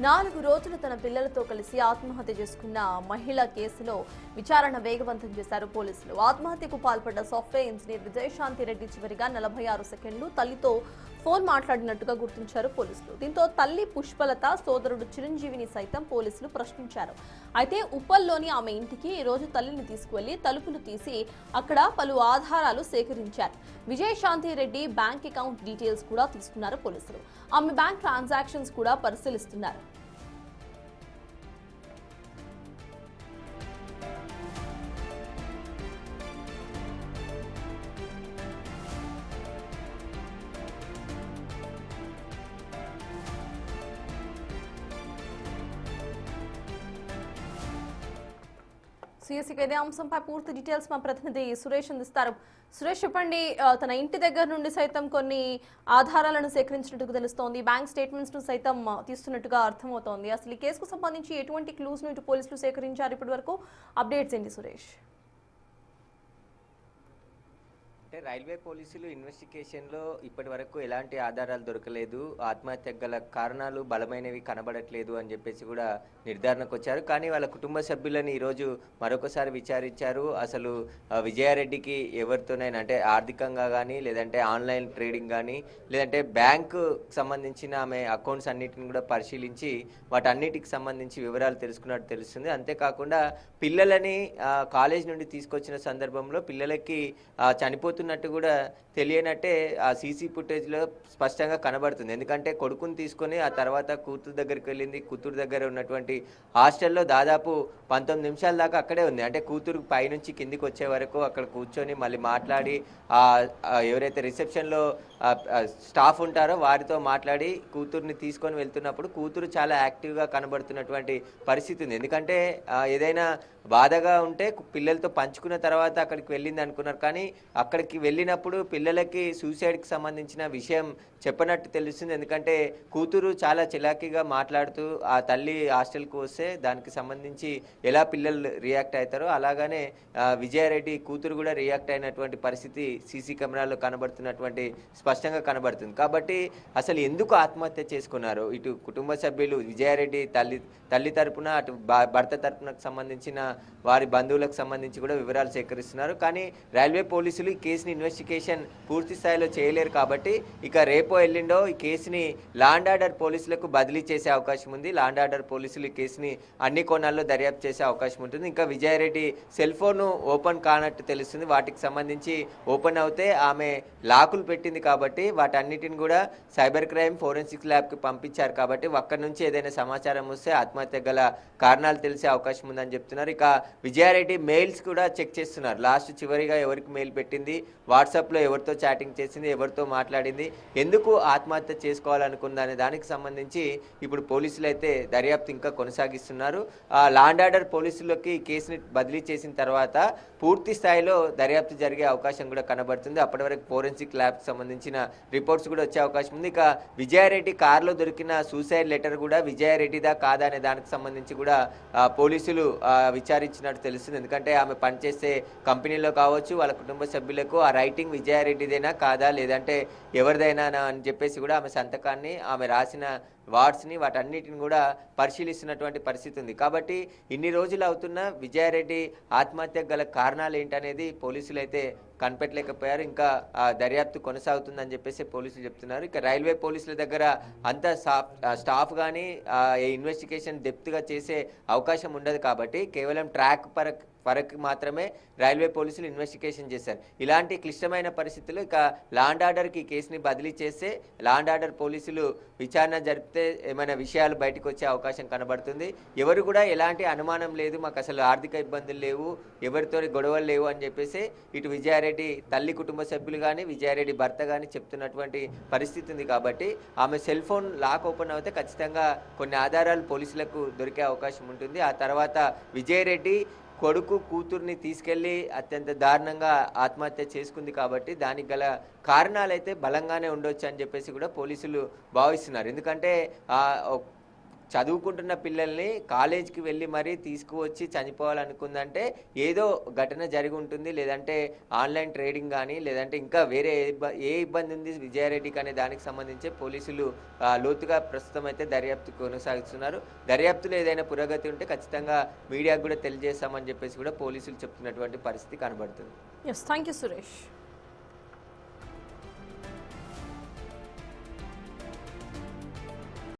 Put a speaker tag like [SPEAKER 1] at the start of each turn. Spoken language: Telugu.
[SPEAKER 1] 4 రోజులు తన పిల్లలతో కలిసి ఆత్మహత్య చేసుకున్న మహిళ కేసులో విచారణ వేగవంతం చేశారు పోలీసులు. ఆత్మహత్యకు పాల్పడ్డ సాఫ్ట్వేర్ ఇంజనీర్ విజయశాంతి రెడ్డి చివరిగా 46 సెకండ్లు తల్లితో ఫోన్ మాట్లాడినట్టుగా గుర్తించారు పోలీసులు. దీంతో తల్లి పుష్పలత, సోదరుడు చిరంజీవిని సైతం పోలీసులు ప్రశ్నించారు. అయితే ఉప్పల్లోని ఆమె ఇంటికి ఈ రోజు తల్లిని తీసుకువెళ్లి తలుపులు తీసి అక్కడ పలు ఆధారాలు సేకరించారు. Vijayashanti Reddy bank account details కూడా తీసుకున్నారు పోలీసులు. ఆమె బ్యాంక్ ట్రాన్సాక్షన్స్ కూడా పరిశీలిస్తున్నారు. సిఎస్సికి ఇదే అంశంపై పూర్తి డీటెయిల్స్ మా ప్రతినిధి సురేష్ అందిస్తారు. సురేష్, చెప్పండి, తన ఇంటి దగ్గర నుండి సైతం కొన్ని ఆధారాలను సేకరించినట్టుగా తెలుస్తోంది, బ్యాంక్ స్టేట్మెంట్స్ ను సైతం తీస్తున్నట్టుగా అర్థమవుతోంది. అసలు ఈ కేసుకు సంబంధించి ఎటువంటి క్లూస్ ను ఇటు పోలీసులు సేకరించారు? ఇప్పటి వరకు అప్డేట్స్ ఏంటి సురేష్?
[SPEAKER 2] రైల్వే పోలీసులు ఇన్వెస్టిగేషన్లో ఇప్పటి వరకు ఎలాంటి ఆధారాలు దొరకలేదు, ఆత్మహత్యకు గల కారణాలు బలమైనవి కనబడట్లేదు అని చెప్పేసి కూడా నిర్ధారణకు వచ్చారు. కానీ వాళ్ళ కుటుంబ సభ్యులని ఈరోజు మరొకసారి విచారించారు. అసలు విజయారెడ్డికి ఎవరితోనైనా అంటే ఆర్థికంగా కానీ, లేదంటే ఆన్లైన్ ట్రేడింగ్ కానీ, లేదంటే బ్యాంకు సంబంధించిన ఆమె అకౌంట్స్ అన్నిటిని కూడా పరిశీలించి వాటన్నిటికి సంబంధించి వివరాలు తెలుసుకున్నట్టు తెలుస్తుంది. అంతేకాకుండా పిల్లలని కాలేజ్ నుండి తీసుకొచ్చిన సందర్భంలో పిల్లలకి చనిపోతున్నట్టు కూడా తెలియనట్టే ఆ సీసీ ఫుటేజ్లో స్పష్టంగా కనబడుతుంది. ఎందుకంటే కొడుకుని తీసుకొని ఆ తర్వాత కూతురు దగ్గరికి వెళ్ళింది. కూతురు దగ్గర ఉన్నటువంటి హాస్టల్లో దాదాపు 19 నిమిషాల దాకా అక్కడే ఉంది. అంటే కూతురు పైనుంచి కిందికి వచ్చే వరకు అక్కడ కూర్చొని మళ్ళీ మాట్లాడి ఎవరైతే రిసెప్షన్లో స్టాఫ్ ఉంటారో వారితో మాట్లాడి కూతుర్ని తీసుకొని వెళ్తున్నప్పుడు కూతురు చాలా యాక్టివ్గా కనబడుతున్నటువంటి పరిస్థితి ఉంది. ఎందుకంటే ఏదైనా బాధగా ఉంటే పిల్లలతో పంచుకున్న తర్వాత అక్కడికి వెళ్ళింది అనుకున్నారు. కానీ అక్కడికి వెళ్ళినప్పుడు పిల్లలకి సూసైడ్కి సంబంధించిన విషయం చెప్పనట్టు తెలుస్తుంది. ఎందుకంటే కూతురు చాలా చిలాకీగా మాట్లాడుతూ ఆ తల్లి హాస్టల్కి వస్తే దానికి సంబంధించి ఎలా పిల్లలు రియాక్ట్ అవుతారో అలాగనే విజయారెడ్డి కూతురు కూడా రియాక్ట్ అయినటువంటి పరిస్థితి సీసీ కెమెరాలో కనబడుతున్నటువంటి స్పష్టంగా కనబడుతుంది. కాబట్టి అసలు ఎందుకు ఆత్మహత్య చేసుకున్నారు? ఇటు కుటుంబ సభ్యులు విజయారెడ్డి తల్లి తరపున, అటు భర్త తరపునకు సంబంధించిన వారి బంధువులకు సంబంధించి కూడా వివరాలు సేకరిస్తున్నారు. కానీ రైల్వే పోలీసులు ఈ కేసుని ఇన్వెస్టిగేషన్ పూర్తి స్థాయిలో చేయలేరు. కాబట్టి ఇక రేపో ఎల్లుండో ఈ కేసుని లాండ్ ఆర్డర్ పోలీసులకు బదిలీ చేసే అవకాశం ఉంది. లాండ్ ఆర్డర్ పోలీసులు ఈ కేసుని అన్ని కోణాల్లో దర్యాప్తు చేసే అవకాశం ఉంటుంది. ఇంకా విజయారెడ్డి సెల్ ఫోన్ ఓపెన్ కానట్టు తెలుస్తుంది. వాటికి సంబంధించి ఓపెన్ అవుతే ఆమె లాకులు పెట్టింది కాబట్టి వాటన్నిటిని కూడా సైబర్ క్రైమ్ ఫోరెన్సిక్ ల్యాబ్కి పంపించారు. కాబట్టి అక్కడి నుంచి ఏదైనా సమాచారం వస్తే ఆత్మహత్య గల కారణాలు తెలిసే అవకాశం ఉందని చెప్తున్నారు. ఇక విజయారెడ్డి మెయిల్స్ కూడా చెక్ చేస్తున్నారు. లాస్ట్ చివరిగా ఎవరికి మెయిల్ పెట్టింది, వాట్సాప్లో ఎవరితో చాటింగ్ చేసింది, ఎవరితో మాట్లాడింది, ఎందుకు ఆత్మహత్య చేసుకోవాలనుకుంది అనే దానికి సంబంధించి ఇప్పుడు పోలీసులు అయితే దర్యాప్తు ఇంకా కొనసాగిస్తున్నారు. లాండ్ ఆర్డర్ పోలీసులకి కేసుని బదిలీ చేసిన తర్వాత పూర్తి స్థాయిలో దర్యాప్తు జరిగే అవకాశం కూడా కనబడుతుంది. అప్పటి వరకు ఫోరెన్సిక్ ల్యాబ్కి సంబంధించిన రిపోర్ట్స్ కూడా వచ్చే అవకాశం ఉంది. ఇక విజయారెడ్డి కారులో దొరికిన సూసైడ్ లెటర్ కూడా విజయారెడ్డిదా కాదా అనే దానికి సంబంధించి కూడా పోలీసులు విచారించినట్టు తెలుస్తుంది. ఎందుకంటే ఆమె పనిచేసే కంపెనీలో కావచ్చు, వాళ్ళ కుటుంబ సభ్యులకు ఆ రైటింగ్ విజయారెడ్డిదేనా కాదా, లేదంటే ఎవరిదైనా అని చెప్పేసి కూడా ఆమె సంతకాన్ని, ఆమె రాసిన వాట్స్ని, వాటన్నిటిని కూడా పరిశీలిస్తున్నటువంటి పరిస్థితి ఉంది. కాబట్టి ఇన్ని రోజులు అవుతున్న విజయారెడ్డి ఆత్మహత్యకు గల కారణాలు ఏంటనేది పోలీసులు అయితే కనిపెట్టలేకపోయారు. ఇంకా దర్యాప్తు కొనసాగుతుందని చెప్పేసి పోలీసులు చెప్తున్నారు. ఇక రైల్వే పోలీసుల దగ్గర అంతా స్టాఫ్ కానీ ఇన్వెస్టిగేషన్ డెప్త్గా చేసే అవకాశం ఉండదు. కాబట్టి కేవలం ట్రాక్ వరకు మాత్రమే రైల్వే పోలీసులు ఇన్వెస్టిగేషన్ చేశారు. ఇలాంటి క్లిష్టమైన పరిస్థితుల్లో ఇక లాండ్ ఆర్డర్కి కేసుని బదిలీ చేస్తే లాండ్ ఆర్డర్ పోలీసులు విచారణ జరిపితే ఏమైనా విషయాలు బయటకు వచ్చే అవకాశం కనబడుతుంది. ఎవరు కూడా ఎలాంటి అనుమానం లేదు, మాకు అసలు ఆర్థిక ఇబ్బందులు లేవు, ఎవరితో గొడవలు లేవు అని చెప్పేసి ఇటు విజయారెడ్డి తల్లి కుటుంబ సభ్యులు కానీ విజయారెడ్డి భర్త కానీ చెప్తున్నటువంటి పరిస్థితి ఉంది. కాబట్టి ఆమె సెల్ ఫోన్ లాక్ ఓపెన్ అవుతే ఖచ్చితంగా కొన్ని ఆధారాలు పోలీసులకు దొరికే అవకాశం ఉంటుంది. ఆ తర్వాత విజయారెడ్డి కొడుకు కూతుర్ని తీసుకెళ్లి అత్యంత దారుణంగా ఆత్మహత్య చేసుకుంది. కాబట్టి దానికి గల కారణాలైతే బలంగానే ఉండొచ్చు అని చెప్పేసి కూడా పోలీసులు భావిస్తున్నారు. ఎందుకంటే చదువుకుంటున్న పిల్లల్ని కాలేజీకి వెళ్ళి మరీ తీసుకువచ్చి చనిపోవాలనుకుందంటే ఏదో ఘటన జరిగి ఉంటుంది, లేదంటే ఆన్లైన్ ట్రేడింగ్ కానీ, లేదంటే ఇంకా వేరే ఏ ఇబ్బంది ఉంది విజయారెడ్డికి అనే దానికి సంబంధించి పోలీసులు లోతుగా ప్రస్తుతం అయితే దర్యాప్తు కొనసాగిస్తున్నారు. దర్యాప్తులో ఏదైనా పురోగతి ఉంటే ఖచ్చితంగా మీడియాకు కూడా తెలియజేస్తామని చెప్పేసి కూడా పోలీసులు చెప్తున్నటువంటి పరిస్థితి కనబడుతుంది.
[SPEAKER 1] Yes, thank you Suresh.